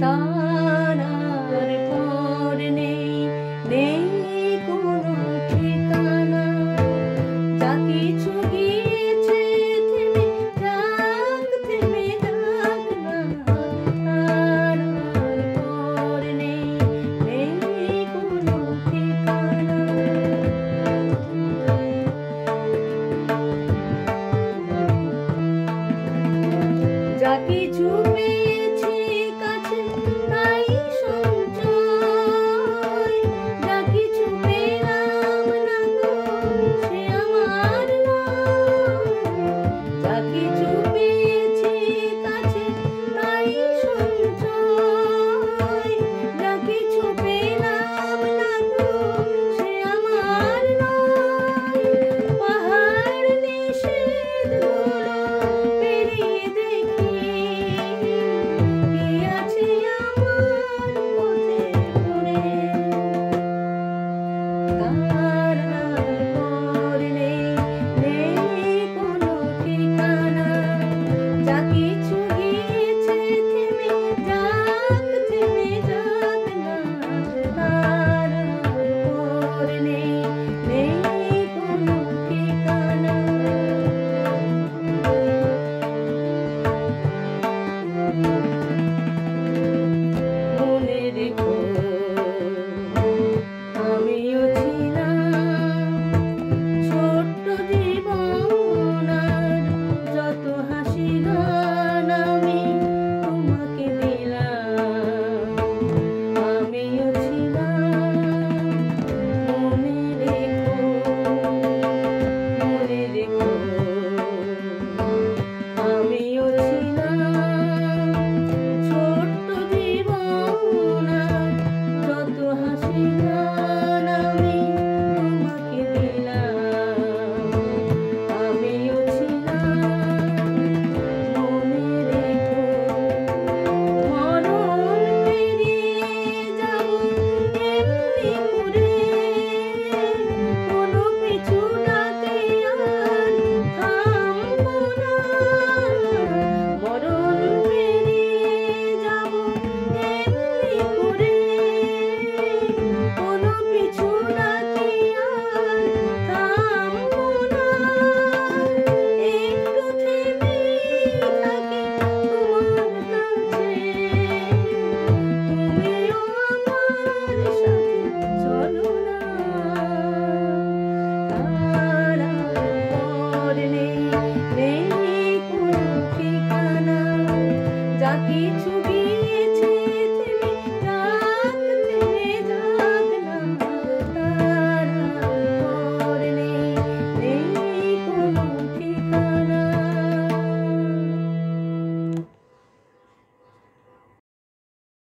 তার আর পর নেই, নেই কোনো ঠিকানা। যা কিছু গিয়েছে থেমে যাক, থেমে যাক না। তার আর পর নেই, নেই কোনো ঠিকানা। যা কিছু পেয়েছি কাছে তাই সঞ্চয়, যা কিছু পেলাম না গো সে আমার নয়। যা কিছু পেয়েছি কাছে তাই সঞ্চয়, যা কিছু পেলাম না গো সে আমার নয়। পাহাড় নিষেধগুলো পেরিয়ে দেখি কি আছে আমার পথে পড়ে। তার আর পর নেই, নেই কোনো ঠিকানা। যা কিছু গিয়েছে থেমে যাক, থেমে যাক না। তার আর পর নেই, নেই কোনো ঠিকানা। মনে রেখো আমিও ছিলাম ছোট্ট জীবন, আর যত হাসি গান আমি তোমাকে দিলাম। আমিও ছিলাম, মনে রেখো, মনে রেখো আমিও ছিলাম ছোট্ট জীবন, আর যত হাসি গান আমি তোমাকে দিলাম। আমিও ছিলাম, মনে রেখো। মরণ পেরিয়ে যাব এমনি করে, কোনো পিছু ডাকে আর থামবো না। মরণ পেরিয়ে যাব এমনি করে, কোনো পিছু ডাকে আর থামবো না। একটু থেমেই থাকি তোমার কাছে, তুমিও আমার সাথে চলো না। তার আর পর নেই, নেই কোনো ঠিকানা। যা কিছু